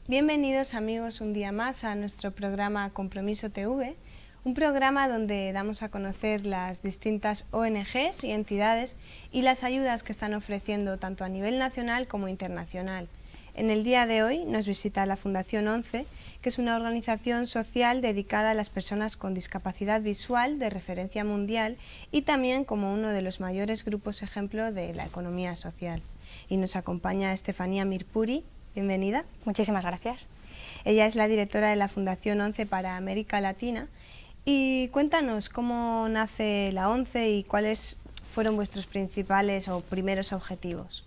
Bienvenidos amigos un día más a nuestro programa Compromiso TV, un programa donde damos a conocer las distintas ONGs y entidades y las ayudas que están ofreciendo tanto a nivel nacional como internacional. En el día de hoy nos visita la Fundación 11, que es una organización social dedicada a las personas con discapacidad visual de referencia mundial y también como uno de los mayores grupos ejemplo de la economía social. Y nos acompaña Estefanía Mirpuri. Bienvenida. Muchísimas gracias. Ella es la directora de la Fundación 11 para América Latina. Y cuéntanos cómo nace la 11 y cuáles fueron vuestros principales o primeros objetivos.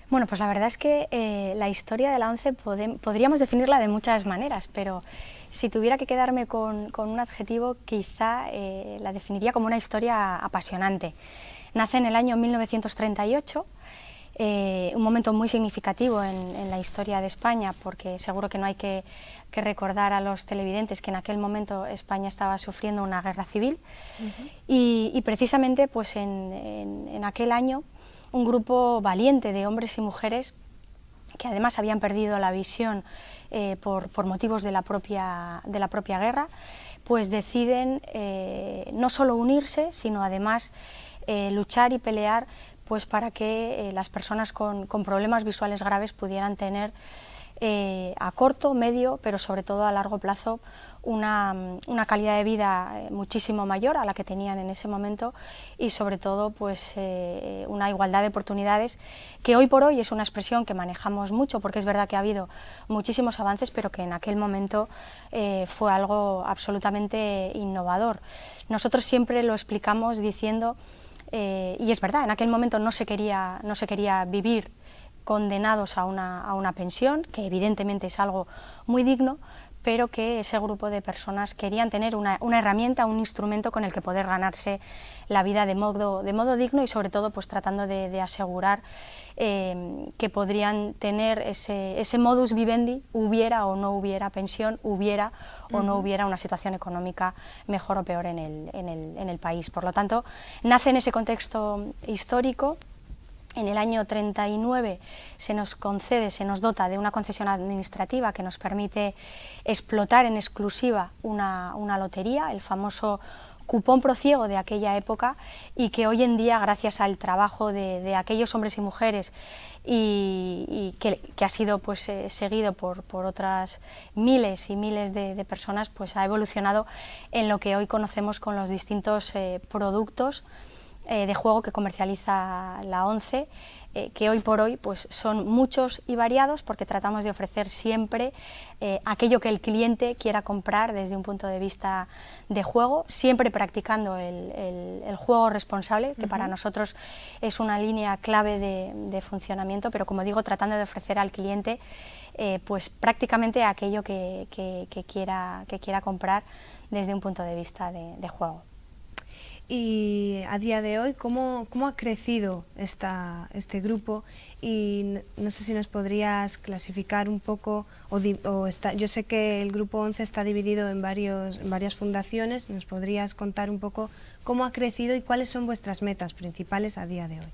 Bueno, pues la verdad es que la historia de la 11 podríamos definirla de muchas maneras, pero si tuviera que quedarme con un adjetivo, quizá la definiría como una historia apasionante. Nace en el año 1938, un momento muy significativo en la historia de España, porque seguro que no hay que recordar a los televidentes que en aquel momento España estaba sufriendo una guerra civil. Y precisamente pues en aquel año un grupo valiente de hombres y mujeres que además habían perdido la visión por motivos de la propia guerra, pues deciden no solo unirse, sino además luchar y pelear pues para que las personas con problemas visuales graves pudieran tener a corto, medio, pero sobre todo a largo plazo una calidad de vida muchísimo mayor a la que tenían en ese momento y sobre todo pues una igualdad de oportunidades que hoy por hoy es una expresión que manejamos mucho porque es verdad que ha habido muchísimos avances, pero que en aquel momento fue algo absolutamente innovador. Nosotros siempre lo explicamos diciendo, y es verdad, en aquel momento no se quería vivir condenados a una pensión, que evidentemente es algo muy digno, pero que ese grupo de personas querían tener una herramienta, un instrumento con el que poder ganarse la vida de modo digno y sobre todo pues tratando de asegurar que podrían tener ese modus vivendi, hubiera o no hubiera pensión, hubiera o no hubiera una situación económica mejor o peor en el país. Por lo tanto, nace en ese contexto histórico. En el año 39 se nos dota de una concesión administrativa que nos permite explotar en exclusiva una lotería, el famoso cupón prociego de aquella época, y que hoy en día, gracias al trabajo de aquellos hombres y mujeres y que ha sido pues, seguido por otras miles y miles de personas, pues ha evolucionado en lo que hoy conocemos con los distintos productos de juego que comercializa la 11, que hoy por hoy pues, son muchos y variados porque tratamos de ofrecer siempre aquello que el cliente quiera comprar desde un punto de vista de juego, siempre practicando el juego responsable, que para nosotros es una línea clave de funcionamiento, pero como digo, tratando de ofrecer al cliente pues prácticamente aquello que quiera comprar desde un punto de vista de juego. Y a día de hoy, ¿cómo ha crecido este grupo? Y no sé si nos podrías clasificar un poco, yo sé que el Grupo 11 está dividido en varias fundaciones, ¿nos podrías contar un poco cómo ha crecido y cuáles son vuestras metas principales a día de hoy?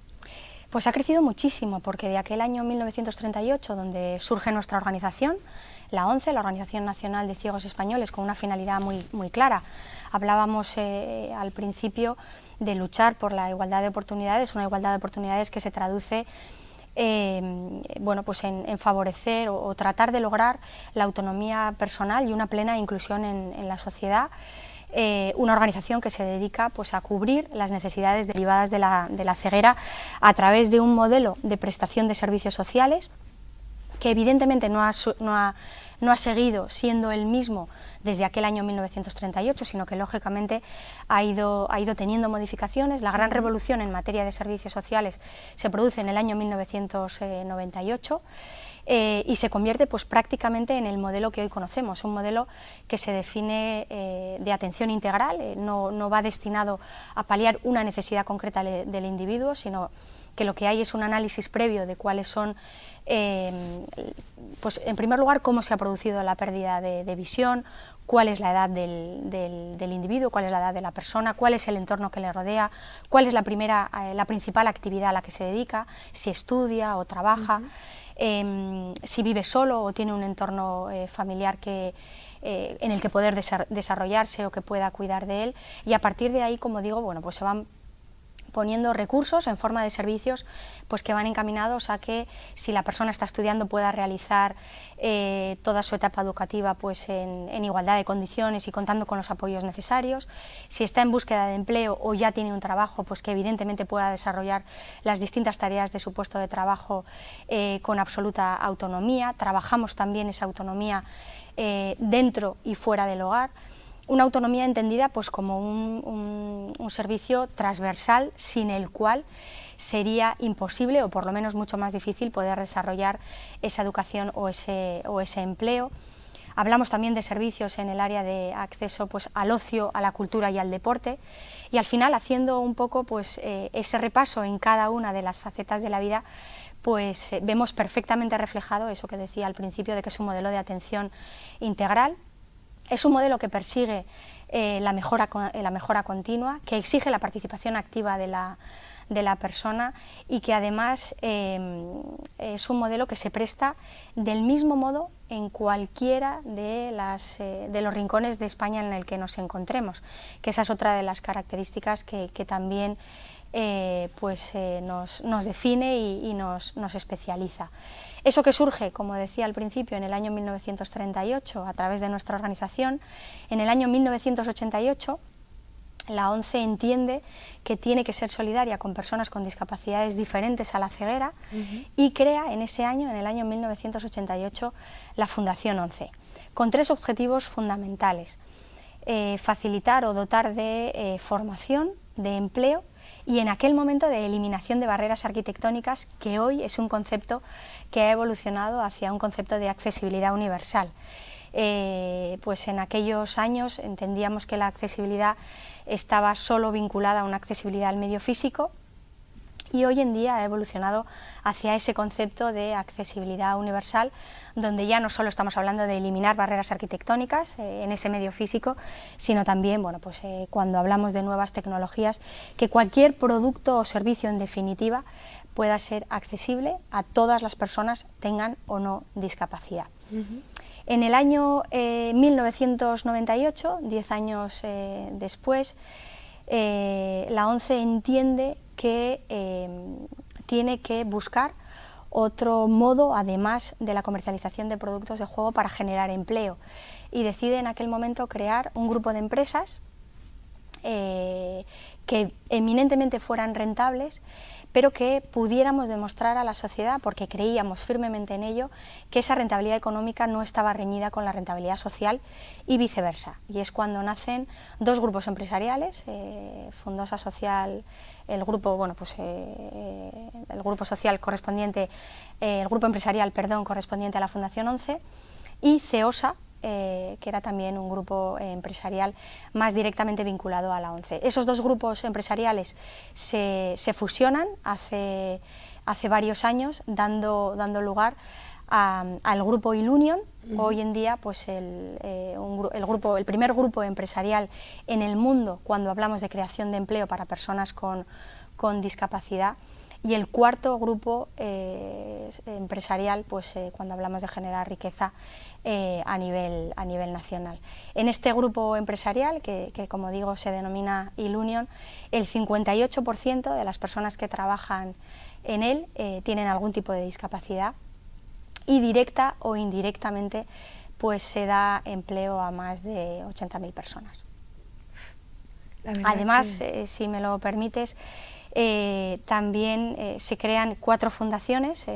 Pues ha crecido muchísimo, porque de aquel año 1938, donde surge nuestra organización, la 11, la Organización Nacional de Ciegos Españoles, con una finalidad muy clara. Hablábamos al principio de luchar por la igualdad de oportunidades, una igualdad de oportunidades que se traduce bueno, pues en favorecer o tratar de lograr la autonomía personal y una plena inclusión en la sociedad. Una organización que se dedica pues, a cubrir las necesidades derivadas de la ceguera a través de un modelo de prestación de servicios sociales que evidentemente no ha seguido siendo el mismo desde aquel año 1938, sino que lógicamente ha ido teniendo modificaciones. La gran revolución en materia de servicios sociales se produce en el año 1998 y se convierte pues, prácticamente en el modelo que hoy conocemos, un modelo que se define de atención integral, no va destinado a paliar una necesidad concreta del individuo, sino que lo que hay es un análisis previo de cuáles son, pues en primer lugar, cómo se ha producido la pérdida de visión, cuál es la edad del individuo, cuál es la edad de la persona, cuál es el entorno que le rodea, cuál es la principal actividad a la que se dedica, si estudia o trabaja. si vive solo o tiene un entorno familiar en el que poder desarrollarse o que pueda cuidar de él, y a partir de ahí, como digo, bueno, pues se van poniendo recursos en forma de servicios pues que van encaminados a que si la persona está estudiando pueda realizar toda su etapa educativa pues en igualdad de condiciones y contando con los apoyos necesarios. Si está en búsqueda de empleo o ya tiene un trabajo, pues que evidentemente pueda desarrollar las distintas tareas de su puesto de trabajo con absoluta autonomía. Trabajamos también esa autonomía dentro y fuera del hogar. Una autonomía entendida pues como un servicio transversal sin el cual sería imposible o por lo menos mucho más difícil poder desarrollar esa educación o ese empleo. Hablamos también de servicios en el área de acceso pues, al ocio, a la cultura y al deporte, y al final, haciendo un poco pues, ese repaso en cada una de las facetas de la vida, pues vemos perfectamente reflejado eso que decía al principio, de que es un modelo de atención integral. Es un modelo que persigue la mejora continua, que exige la participación activa de la persona y que además es un modelo que se presta del mismo modo en cualquiera de los rincones de España en el que nos encontremos, que esa es otra de las características que también nos define y nos especializa. Eso que surge, como decía al principio, en el año 1938 a través de nuestra organización, en el año 1988 la ONCE entiende que tiene que ser solidaria con personas con discapacidades diferentes a la ceguera y crea en ese año, en el año 1988, la Fundación ONCE, con tres objetivos fundamentales: facilitar o dotar de formación, de empleo y en aquel momento de eliminación de barreras arquitectónicas, que hoy es un concepto que ha evolucionado hacia un concepto de accesibilidad universal. Pues en aquellos años entendíamos que la accesibilidad estaba solo vinculada a una accesibilidad al medio físico, y hoy en día ha evolucionado hacia ese concepto de accesibilidad universal, donde ya no solo estamos hablando de eliminar barreras arquitectónicas en ese medio físico, sino también, bueno, pues, cuando hablamos de nuevas tecnologías, que cualquier producto o servicio, en definitiva, pueda ser accesible a todas las personas, tengan o no discapacidad. En el año 1998, 10 años después, la ONCE entiende que tiene que buscar otro modo, además de la comercialización de productos de juego, para generar empleo, y decide en aquel momento crear un grupo de empresas que eminentemente fueran rentables, pero que pudiéramos demostrar a la sociedad, porque creíamos firmemente en ello, que esa rentabilidad económica no estaba reñida con la rentabilidad social y viceversa. Y es cuando nacen dos grupos empresariales, Fundosa Social, el grupo social correspondiente, el grupo empresarial, perdón, correspondiente a la Fundación ONCE, y CEOSA, que era también un grupo empresarial más directamente vinculado a la ONCE. Esos dos grupos empresariales se fusionan hace varios años, dando lugar al grupo Ilunion. Hoy en día, pues el primer grupo empresarial en el mundo cuando hablamos de creación de empleo para personas con discapacidad, y el cuarto grupo empresarial pues, cuando hablamos de generar riqueza a nivel nacional. En este grupo empresarial, que como digo se denomina Ilunion, el 58% de las personas que trabajan en él tienen algún tipo de discapacidad, y directa o indirectamente pues se da empleo a más de 80.000 personas. Además, si me lo permites, también se crean 4 fundaciones,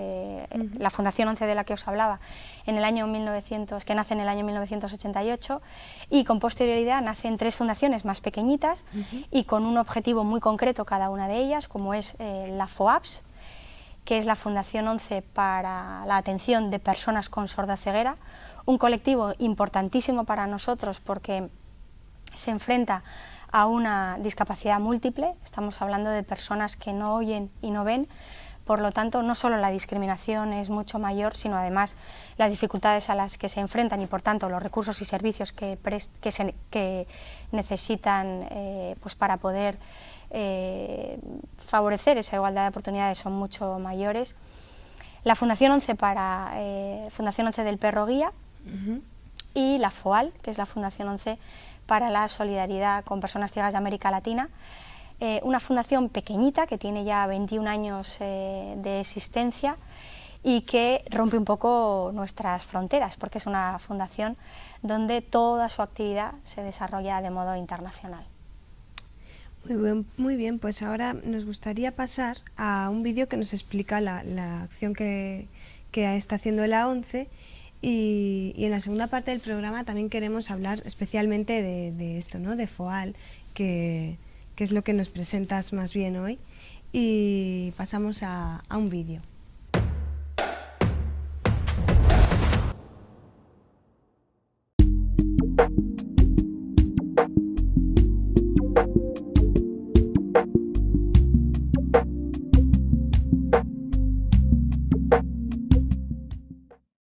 la Fundación ONCE de la que os hablaba, que nace en el año 1988, y con posterioridad nacen 3 fundaciones más pequeñitas y con un objetivo muy concreto cada una de ellas, como es la FOAPS, que es la Fundación ONCE para la atención de personas con sordoceguera, un colectivo importantísimo para nosotros porque se enfrenta a una discapacidad múltiple. Estamos hablando de personas que no oyen y no ven, por lo tanto no solo la discriminación es mucho mayor, sino además las dificultades a las que se enfrentan y por tanto los recursos y servicios que necesitan pues para poder favorecer esa igualdad de oportunidades son mucho mayores. la Fundación 11 para Fundación 11 del Perro Guía y la FOAL, que es la Fundación 11 para la Solidaridad con Personas Ciegas de América Latina, una fundación pequeñita que tiene ya 21 años de existencia y que rompe un poco nuestras fronteras, porque es una fundación donde toda su actividad se desarrolla de modo internacional. Muy bien, pues ahora nos gustaría pasar a un vídeo que nos explica la acción que está haciendo la ONCE, y en la segunda parte del programa también queremos hablar especialmente de esto, ¿no? De FOAL, que es lo que nos presentas más bien hoy, y pasamos a un vídeo.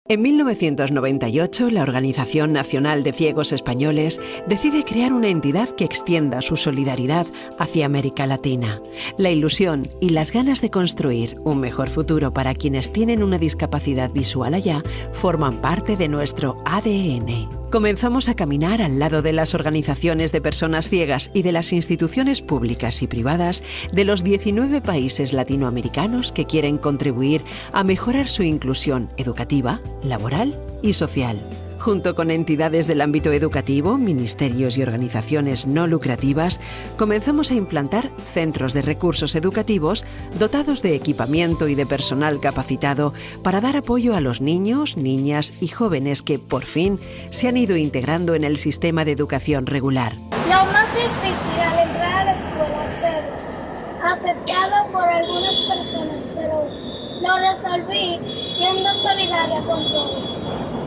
En 1998, la Organización Nacional de Ciegos Españoles decide crear una entidad que extienda su solidaridad hacia América Latina. La ilusión y las ganas de construir un mejor futuro para quienes tienen una discapacidad visual allá forman parte de nuestro ADN. Comenzamos a caminar al lado de las organizaciones de personas ciegas y de las instituciones públicas y privadas de los 19 países latinoamericanos que quieren contribuir a mejorar su inclusión educativa, laboral y social. Junto con entidades del ámbito educativo, ministerios y organizaciones no lucrativas, comenzamos a implantar centros de recursos educativos dotados de equipamiento y de personal capacitado para dar apoyo a los niños, niñas y jóvenes que, por fin, se han ido integrando en el sistema de educación regular. Lo más difícil al entrar a la escuela es ser aceptado por algunas personas, pero lo resolví siendo solidaria con todos.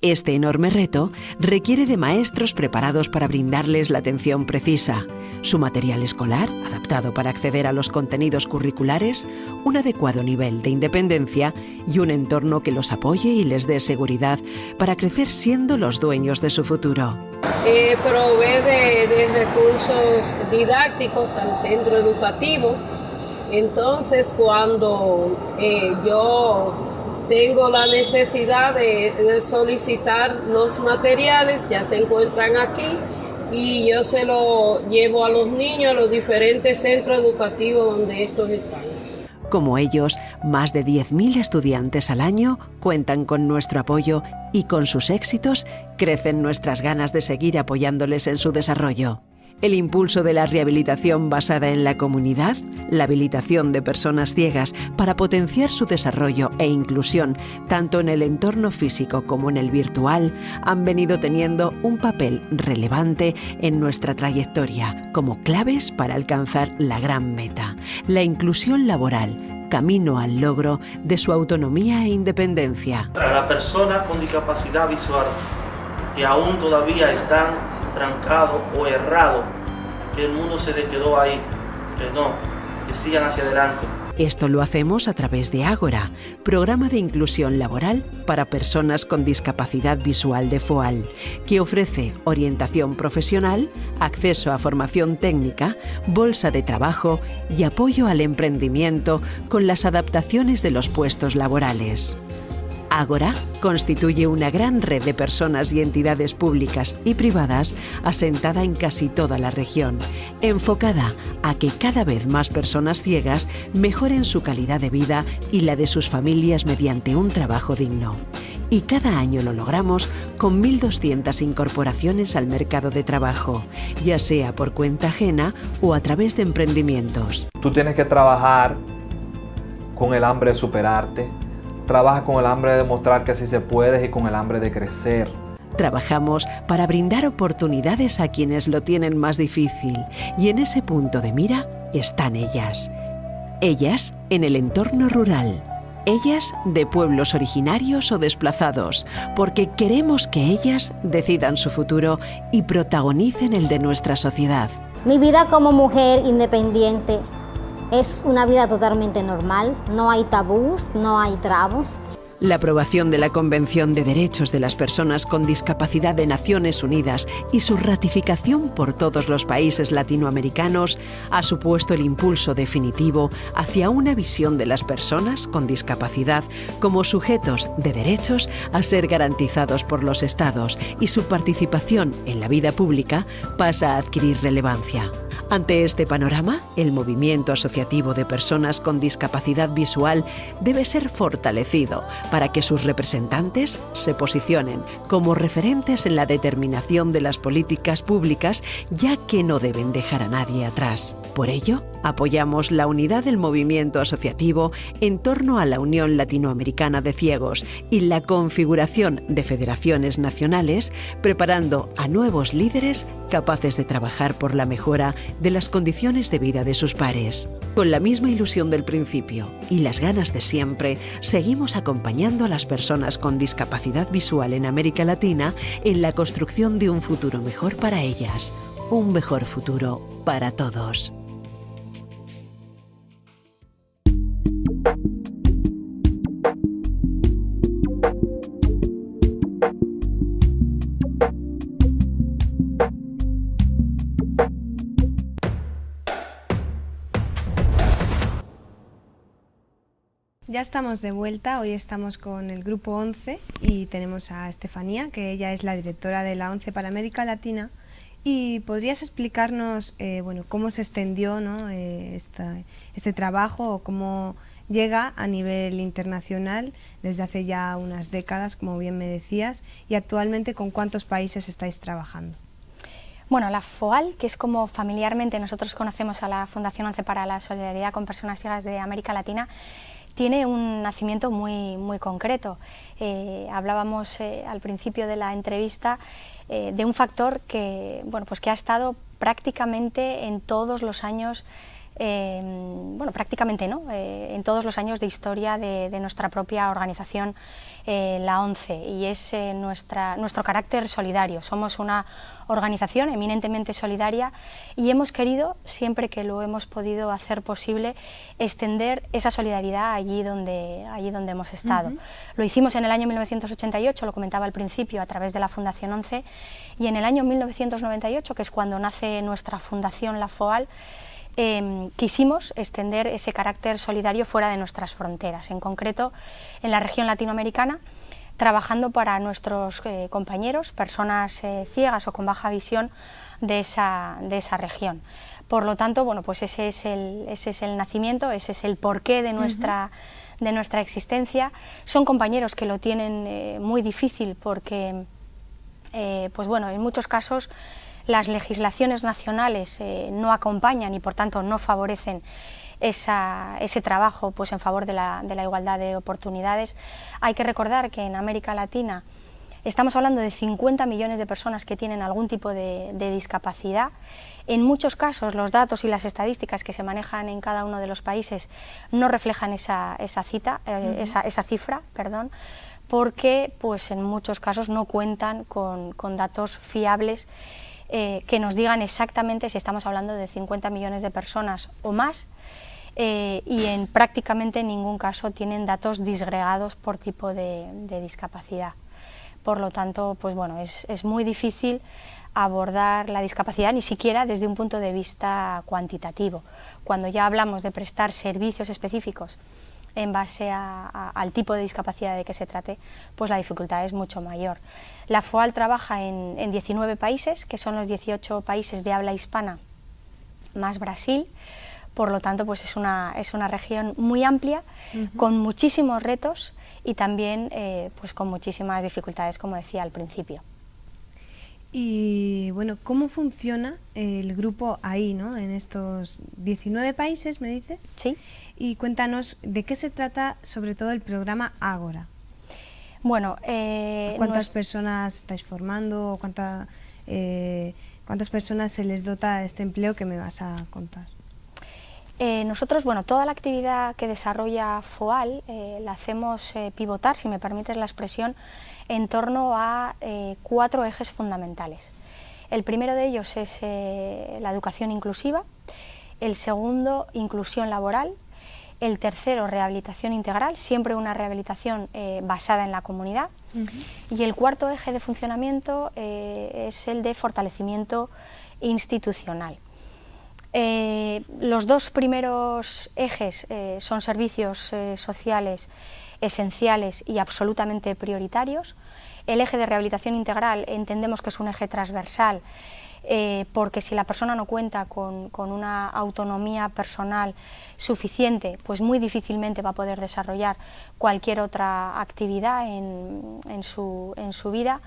Este enorme reto requiere de maestros preparados para brindarles la atención precisa, su material escolar adaptado para acceder a los contenidos curriculares, un adecuado nivel de independencia y un entorno que los apoye y les dé seguridad para crecer siendo los dueños de su futuro. Provee de recursos didácticos al centro educativo. Entonces, cuando yo tengo la necesidad de solicitar los materiales, ya se encuentran aquí y yo se lo llevo a los niños a los diferentes centros educativos donde estos están. Como ellos, más de 10.000 estudiantes al año cuentan con nuestro apoyo y con sus éxitos crecen nuestras ganas de seguir apoyándoles en su desarrollo. El impulso de la rehabilitación basada en la comunidad, la habilitación de personas ciegas para potenciar su desarrollo e inclusión tanto en el entorno físico como en el virtual, han venido teniendo un papel relevante en nuestra trayectoria como claves para alcanzar la gran meta, la inclusión laboral, camino al logro de su autonomía e independencia. Para la persona con discapacidad visual que aún todavía están trancado o errado, que el mundo se le quedó ahí, que sigan hacia adelante. Esto lo hacemos a través de Ágora, programa de inclusión laboral para personas con discapacidad visual de FOAL, que ofrece orientación profesional, acceso a formación técnica, bolsa de trabajo y apoyo al emprendimiento con las adaptaciones de los puestos laborales. Ágora constituye una gran red de personas y entidades públicas y privadas asentada en casi toda la región, enfocada a que cada vez más personas ciegas mejoren su calidad de vida y la de sus familias mediante un trabajo digno. Y cada año lo logramos con 1.200 incorporaciones al mercado de trabajo, ya sea por cuenta ajena o a través de emprendimientos. Tú tienes que trabajar con el hambre de superarte. Trabaja con el hambre de demostrar que sí se puede y con el hambre de crecer. Trabajamos para brindar oportunidades a quienes lo tienen más difícil y en ese punto de mira están ellas. Ellas en el entorno rural. Ellas de pueblos originarios o desplazados, porque queremos que ellas decidan su futuro y protagonicen el de nuestra sociedad. Mi vida como mujer independiente es una vida totalmente normal, no hay tabús, no hay trabas. La aprobación de la Convención de Derechos de las Personas con Discapacidad de Naciones Unidas y su ratificación por todos los países latinoamericanos ha supuesto el impulso definitivo hacia una visión de las personas con discapacidad como sujetos de derechos a ser garantizados por los Estados, y su participación en la vida pública pasa a adquirir relevancia. Ante este panorama, el movimiento asociativo de personas con discapacidad visual debe ser fortalecido para que sus representantes se posicionen como referentes en la determinación de las políticas públicas, ya que no deben dejar a nadie atrás. Por ello, apoyamos la unidad del movimiento asociativo en torno a la Unión Latinoamericana de Ciegos y la configuración de federaciones nacionales, preparando a nuevos líderes capaces de trabajar por la mejora de las condiciones de vida de sus pares. Con la misma ilusión del principio y las ganas de siempre, seguimos acompañando a las personas con discapacidad visual en América Latina en la construcción de un futuro mejor para ellas, un mejor futuro para todos. Ya estamos de vuelta, hoy estamos con el Grupo 11 y tenemos a Estefanía, que ella es la directora de la ONCE para América Latina. ¿Y podrías explicarnos cómo se extendió, ¿no? este trabajo, o cómo llega a nivel internacional desde hace ya unas décadas, como bien me decías, y actualmente con cuántos países estáis trabajando? Bueno, la FOAL, que es como familiarmente nosotros conocemos a la Fundación 11 para la Solidaridad con Personas Ciegas de América Latina, tiene un nacimiento muy concreto. Hablábamos al principio de la entrevista de un factor que, que ha estado prácticamente en todos los años, prácticamente no, en todos los años de historia de nuestra propia organización, la ONCE, y es nuestro carácter solidario. Somos una organización eminentemente solidaria y hemos querido, siempre que lo hemos podido hacer posible, extender esa solidaridad allí donde hemos estado. Lo hicimos en el año 1988, lo comentaba al principio, a través de la Fundación 11, y en el año 1998, que es cuando nace nuestra fundación, la FOAL, quisimos extender ese carácter solidario fuera de nuestras fronteras, en concreto en la región latinoamericana, trabajando para nuestros compañeros, personas ciegas o con baja visión de esa región. Por lo tanto, ese es el nacimiento, ese es el porqué de nuestra existencia. Son compañeros que lo tienen muy difícil porque, en muchos casos, las legislaciones nacionales no acompañan y por tanto no favorecen ese trabajo en favor de la igualdad de oportunidades. Hay que recordar que en América Latina estamos hablando de 50 millones de personas que tienen algún tipo de discapacidad. En muchos casos los datos y las estadísticas que se manejan en cada uno de los países no reflejan esa cifra, porque en muchos casos no cuentan con datos fiables que nos digan exactamente si estamos hablando de 50 millones de personas o más, y en prácticamente ningún caso tienen datos disgregados por tipo de discapacidad. Por lo tanto, es muy difícil abordar la discapacidad, ni siquiera desde un punto de vista cuantitativo. Cuando ya hablamos de prestar servicios específicos en base al tipo de discapacidad de que se trate, la dificultad es mucho mayor. La FOAL trabaja en 19 países, que son los 18 países de habla hispana más Brasil. Por lo tanto, es una región muy amplia, con muchísimos retos y también con muchísimas dificultades, como decía al principio. Y ¿cómo funciona el grupo ahí, ¿no? En estos 19 países, me dices? Sí. Y cuéntanos de qué se trata, sobre todo, el programa Ágora. ¿Cuántas personas estáis formando? ¿Cuántas personas se les dota este empleo que me vas a contar? Nosotros, toda la actividad que desarrolla FOAL la hacemos pivotar, si me permites la expresión, en torno a 4 ejes fundamentales. El primero de ellos es la educación inclusiva, el segundo, inclusión laboral, El tercero, rehabilitación integral, siempre una rehabilitación basada en la comunidad. Y el cuarto eje de funcionamiento es el de fortalecimiento institucional. Los dos primeros ejes son servicios sociales esenciales y absolutamente prioritarios. El eje de rehabilitación integral entendemos que es un eje transversal, porque si la persona no cuenta con una autonomía personal suficiente, pues muy difícilmente va a poder desarrollar cualquier otra actividad en su vida.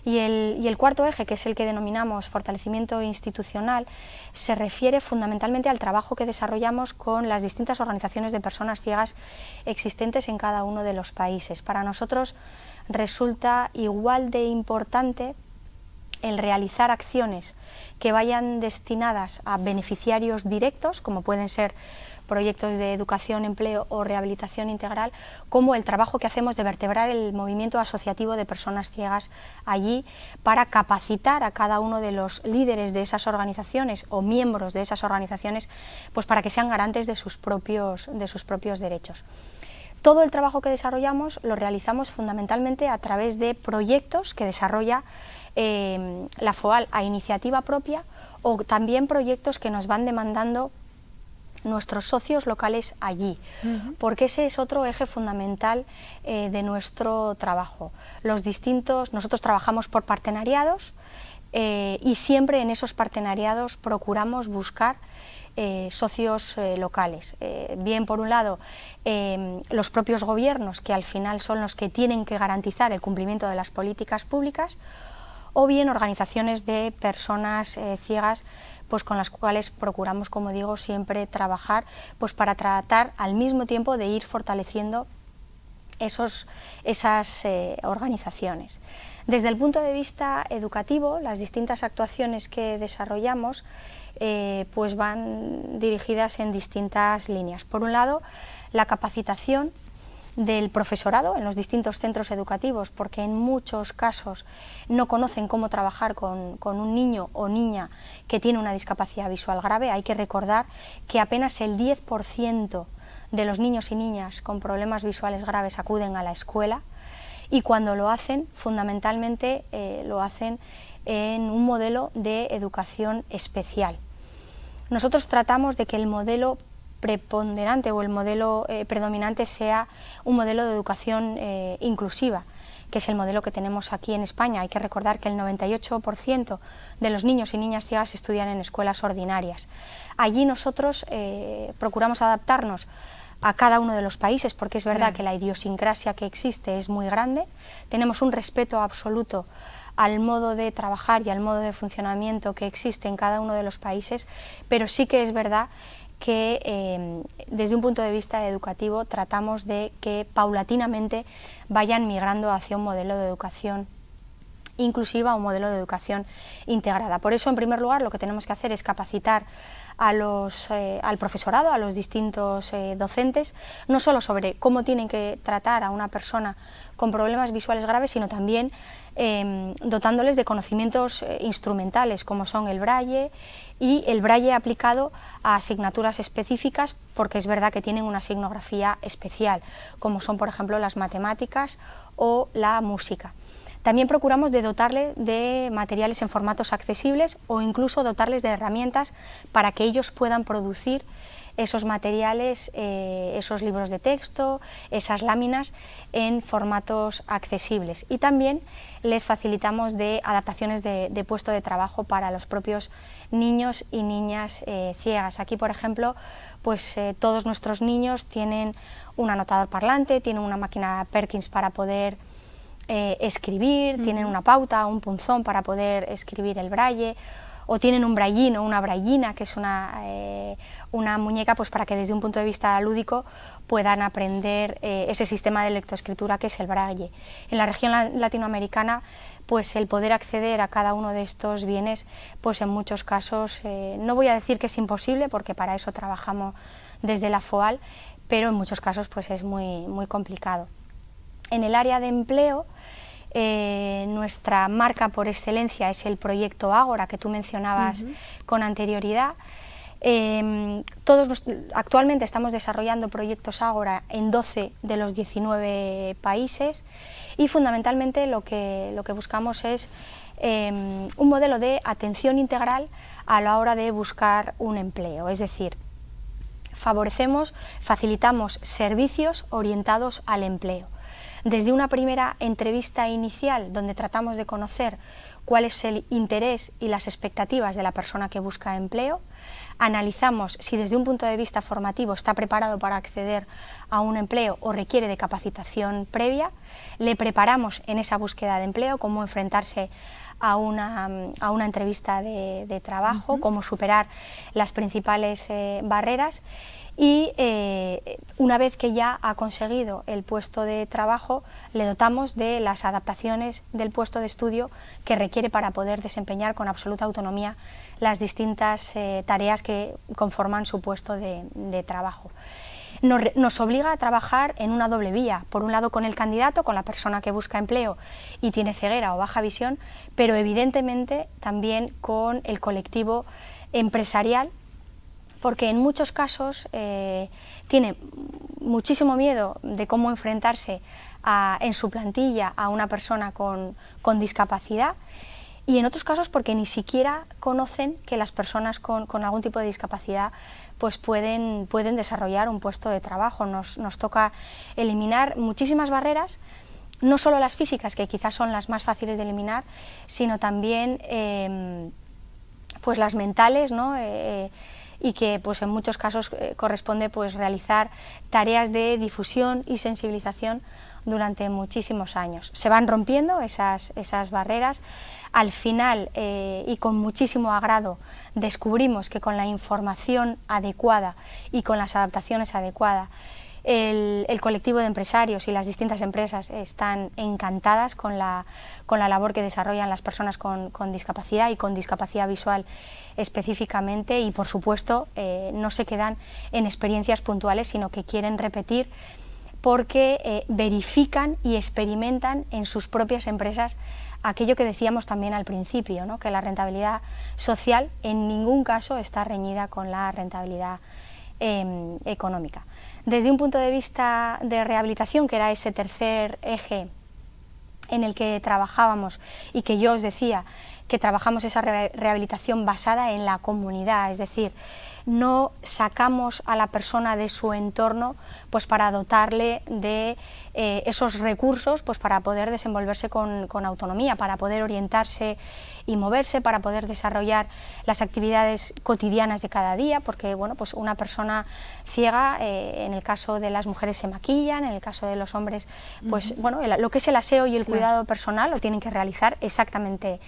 Y el cuarto eje, que es el que denominamos fortalecimiento institucional, se refiere fundamentalmente al trabajo que desarrollamos con las distintas organizaciones de personas ciegas existentes en cada uno de los países. Para nosotros resulta igual de importante el realizar acciones que vayan destinadas a beneficiarios directos, como pueden ser proyectos de educación, empleo o rehabilitación integral, como el trabajo que hacemos de vertebrar el movimiento asociativo de personas ciegas allí para capacitar a cada uno de los líderes de esas organizaciones o miembros de esas organizaciones, pues para que sean garantes de sus propios derechos. Todo el trabajo que desarrollamos lo realizamos fundamentalmente a través de proyectos que desarrolla la FOAL a iniciativa propia, o también proyectos que nos van demandando nuestros socios locales allí, porque ese es otro eje fundamental de nuestro trabajo. Nosotros trabajamos por partenariados y siempre en esos partenariados procuramos buscar socios locales, bien por un lado los propios gobiernos, que al final son los que tienen que garantizar el cumplimiento de las políticas públicas, o bien organizaciones de personas ciegas, pues con las cuales procuramos, como digo, siempre trabajar, pues para tratar al mismo tiempo de ir fortaleciendo esas organizaciones. Desde el punto de vista educativo, las distintas actuaciones que desarrollamos pues van dirigidas en distintas líneas. Por un lado, la capacitación del profesorado en los distintos centros educativos, porque en muchos casos no conocen cómo trabajar con un niño o niña que tiene una discapacidad visual grave. Hay que recordar que apenas el 10% de los niños y niñas con problemas visuales graves acuden a la escuela, y cuando lo hacen, fundamentalmente lo hacen en un modelo de educación especial. Nosotros tratamos de que el modelo preponderante o el modelo predominante sea un modelo de educación inclusiva, que es el modelo que tenemos aquí en España. Hay que recordar que el 98% de los niños y niñas ciegas estudian en escuelas ordinarias. Allí nosotros procuramos adaptarnos a cada uno de los países, porque es verdad que la idiosincrasia que existe es muy grande. Tenemos un respeto absoluto al modo de trabajar y al modo de funcionamiento que existe en cada uno de los países, pero sí que es verdad que desde un punto de vista educativo tratamos de que paulatinamente vayan migrando hacia un modelo de educación inclusiva, un modelo de educación integrada. Por eso, en primer lugar, lo que tenemos que hacer es capacitar al profesorado, a los distintos docentes, no solo sobre cómo tienen que tratar a una persona con problemas visuales graves, sino también dotándoles de conocimientos instrumentales, como son el braille y el braille aplicado a asignaturas específicas, porque es verdad que tienen una signografía especial, como son, por ejemplo, las matemáticas o la música. También procuramos de dotarle de materiales en formatos accesibles, o incluso dotarles de herramientas para que ellos puedan producir esos materiales, esos libros de texto, esas láminas en formatos accesibles. Y también les facilitamos de adaptaciones de puesto de trabajo para los propios niños y niñas ciegas. Aquí, por ejemplo, pues todos nuestros niños tienen un anotador parlante, tienen una máquina Perkins para poder escribir, tienen una pauta, un punzón para poder escribir el braille, o tienen un braillín o una braillina, que es una muñeca, pues para que desde un punto de vista lúdico puedan aprender ese sistema de lectoescritura que es el braille. En la región latinoamericana, pues el poder acceder a cada uno de estos bienes, pues en muchos casos, no voy a decir que es imposible, porque para eso trabajamos desde la FOAL, pero en muchos casos pues es muy complicado. En el área de empleo, nuestra marca por excelencia es el proyecto Ágora, que tú mencionabas con anterioridad. Actualmente estamos desarrollando proyectos Ágora en 12 de los 19 países y fundamentalmente lo que buscamos es un modelo de atención integral a la hora de buscar un empleo, es decir, facilitamos servicios orientados al empleo. Desde una primera entrevista inicial donde tratamos de conocer cuál es el interés y las expectativas de la persona que busca empleo, analizamos si desde un punto de vista formativo está preparado para acceder a un empleo o requiere de capacitación previa, le preparamos en esa búsqueda de empleo cómo enfrentarse a una entrevista de trabajo, cómo superar las principales barreras y una vez que ya ha conseguido el puesto de trabajo le dotamos de las adaptaciones del puesto de estudio que requiere para poder desempeñar con absoluta autonomía las distintas tareas que conforman su puesto de trabajo. Nos obliga a trabajar en una doble vía, por un lado con el candidato, con la persona que busca empleo y tiene ceguera o baja visión, pero evidentemente también con el colectivo empresarial, porque en muchos casos tiene muchísimo miedo de cómo enfrentarse en su plantilla a una persona con discapacidad, y en otros casos porque ni siquiera conocen que las personas con algún tipo de discapacidad pues pueden desarrollar un puesto de trabajo. Nos toca eliminar muchísimas barreras, no solo las físicas, que quizás son las más fáciles de eliminar, sino también pues las mentales, ¿no? Y que pues en muchos casos corresponde pues realizar tareas de difusión y sensibilización durante muchísimos años. Se van rompiendo esas barreras. Al final, y con muchísimo agrado, descubrimos que con la información adecuada y con las adaptaciones adecuadas, el colectivo de empresarios y las distintas empresas están encantadas con la labor que desarrollan las personas con discapacidad y con discapacidad visual específicamente, y por supuesto no se quedan en experiencias puntuales, sino que quieren repetir porque verifican y experimentan en sus propias empresas aquello que decíamos también al principio, ¿no? Que la rentabilidad social en ningún caso está reñida con la rentabilidad económica. Desde un punto de vista de rehabilitación, que era ese tercer eje en el que trabajábamos y que yo os decía que trabajamos esa rehabilitación basada en la comunidad, es decir, no sacamos a la persona de su entorno pues para dotarle de esos recursos pues para poder desenvolverse con autonomía, para poder orientarse y moverse, para poder desarrollar las actividades cotidianas de cada día, porque bueno, pues una persona ciega, en el caso de las mujeres se maquillan, en el caso de los hombres, pues bueno, lo que es el aseo y el cuidado personal lo tienen que realizar exactamente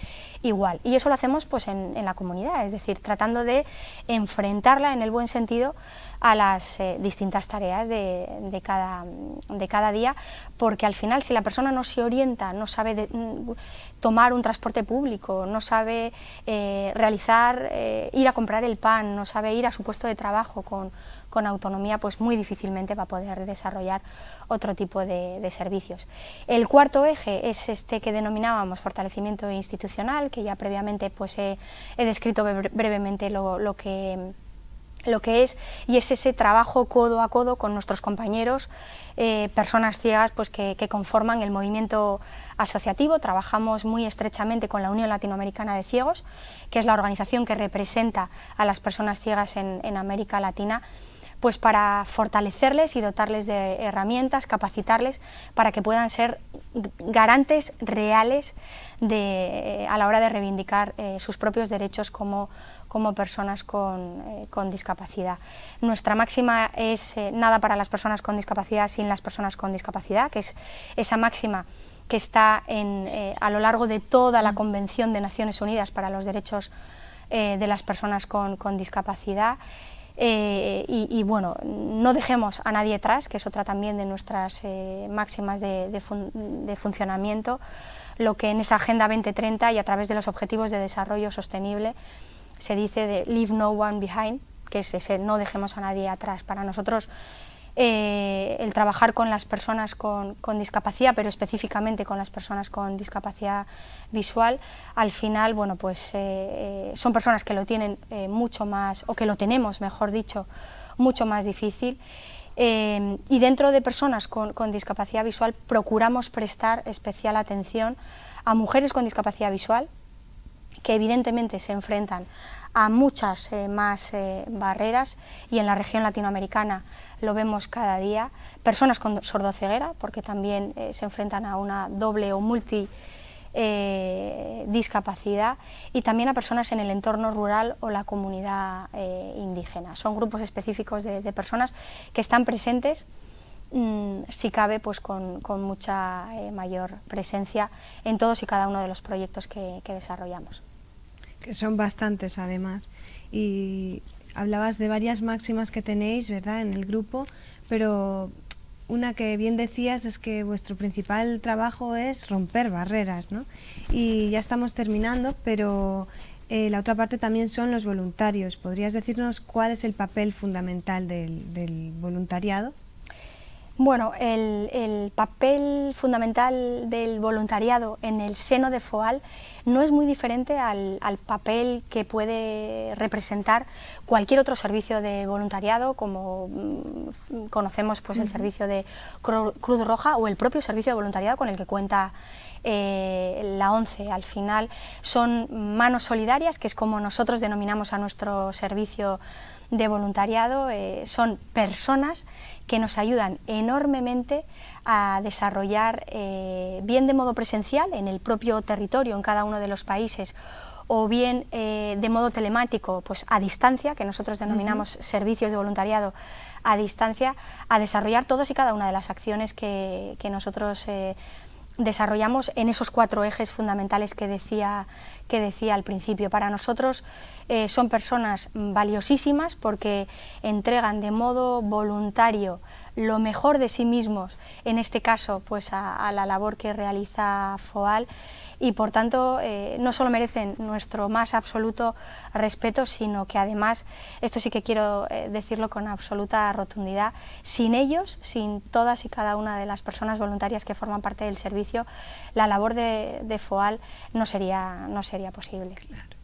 igual, y eso lo hacemos pues en la comunidad, es decir, tratando de enfrentarla en el buen sentido a las distintas tareas de cada día, porque al final si la persona no se orienta, no sabe tomar un transporte público, no sabe realizar, ir a comprar el pan, no sabe ir a su puesto de trabajo con autonomía, pues muy difícilmente va a poder desarrollar otro tipo de servicios. El cuarto eje es este que denominábamos fortalecimiento institucional, que ya previamente pues he descrito brevemente lo que es, y es ese trabajo codo a codo con nuestros compañeros, personas ciegas pues que conforman el movimiento asociativo. Trabajamos muy estrechamente con la Unión Latinoamericana de Ciegos, que es la organización que representa a las personas ciegas en América Latina, pues para fortalecerles y dotarles de herramientas, capacitarles para que puedan ser garantes reales a la hora de reivindicar sus propios derechos como personas con discapacidad. Nuestra máxima es nada para las personas con discapacidad sin las personas con discapacidad, que es esa máxima que está a lo largo de toda la Convención de Naciones Unidas para los Derechos de las Personas con Discapacidad. Y bueno, no dejemos a nadie atrás, que es otra también de nuestras máximas de funcionamiento, lo que en esa Agenda 2030 y a través de los Objetivos de Desarrollo Sostenible se dice de leave no one behind, que es ese no dejemos a nadie atrás. Para nosotros el trabajar con las personas con discapacidad, pero específicamente con las personas con discapacidad visual, al final, bueno, pues son personas que lo tienen mucho más, o que lo tenemos, mejor dicho, mucho más difícil. Y dentro de personas con discapacidad visual procuramos prestar especial atención a mujeres con discapacidad visual, que evidentemente se enfrentan a muchas más barreras, y en la región latinoamericana lo vemos cada día, personas con sordoceguera, porque también se enfrentan a una doble o multi discapacidad, y también a personas en el entorno rural o la comunidad indígena. Son grupos específicos de personas que están presentes, si cabe, pues con mucha mayor presencia en todos y cada uno de los proyectos que desarrollamos. Que son bastantes además, y hablabas de varias máximas que tenéis, ¿verdad?, en el grupo, pero una que bien decías es que vuestro principal trabajo es romper barreras, ¿no? Y ya estamos terminando, pero la otra parte también son los voluntarios. ¿Podrías decirnos cuál es el papel fundamental del voluntariado? Bueno, el papel fundamental del voluntariado en el seno de FOAL no es muy diferente al papel que puede representar cualquier otro servicio de voluntariado, como conocemos, pues, el servicio de Cruz Roja o el propio servicio de voluntariado con el que cuenta la ONCE. Al final son manos solidarias, que es como nosotros denominamos a nuestro servicio de voluntariado. Son personas que nos ayudan enormemente a desarrollar, bien de modo presencial en el propio territorio, en cada uno de los países, o bien de modo telemático, pues a distancia, que nosotros denominamos servicios de voluntariado a distancia, a desarrollar todas y cada una de las acciones que nosotros desarrollamos en esos 4 ejes fundamentales que decía al principio. Para nosotros son personas valiosísimas porque entregan de modo voluntario lo mejor de sí mismos, en este caso pues a la labor que realiza FOAL, y por tanto no solo merecen nuestro más absoluto respeto, sino que además, esto sí que quiero decirlo con absoluta rotundidad, sin ellos, sin todas y cada una de las personas voluntarias que forman parte del servicio, la labor de FOAL no sería posible. Claro.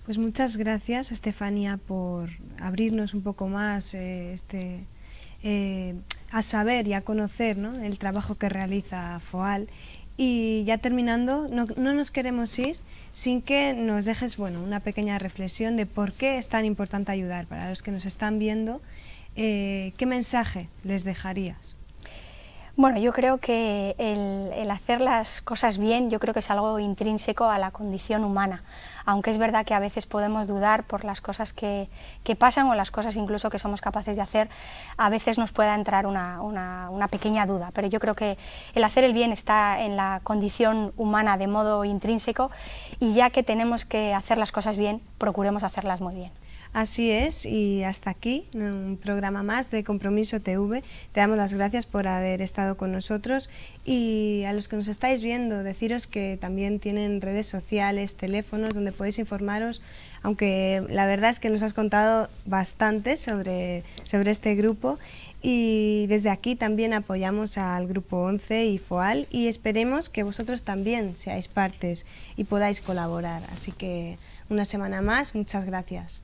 Pues muchas gracias, Estefanía, por abrirnos un poco más a saber y a conocer, ¿no?, el trabajo que realiza FOAL. Y ya terminando, no nos queremos ir sin que nos dejes, bueno, una pequeña reflexión de por qué es tan importante ayudar. Para los que nos están viendo, ¿qué mensaje les dejarías? Bueno, yo creo que el hacer las cosas bien, yo creo que es algo intrínseco a la condición humana, aunque es verdad que a veces podemos dudar por las cosas que pasan, o las cosas incluso que somos capaces de hacer, a veces nos pueda entrar una pequeña duda, pero yo creo que el hacer el bien está en la condición humana de modo intrínseco, y ya que tenemos que hacer las cosas bien, procuremos hacerlas muy bien. Así es, y hasta aquí un programa más de Compromiso TV. Te damos las gracias por haber estado con nosotros, y a los que nos estáis viendo, deciros que también tienen redes sociales, teléfonos donde podéis informaros, aunque la verdad es que nos has contado bastante sobre este grupo, y desde aquí también apoyamos al Grupo 11 y FOAL, y esperemos que vosotros también seáis partes y podáis colaborar. Así que una semana más, muchas gracias.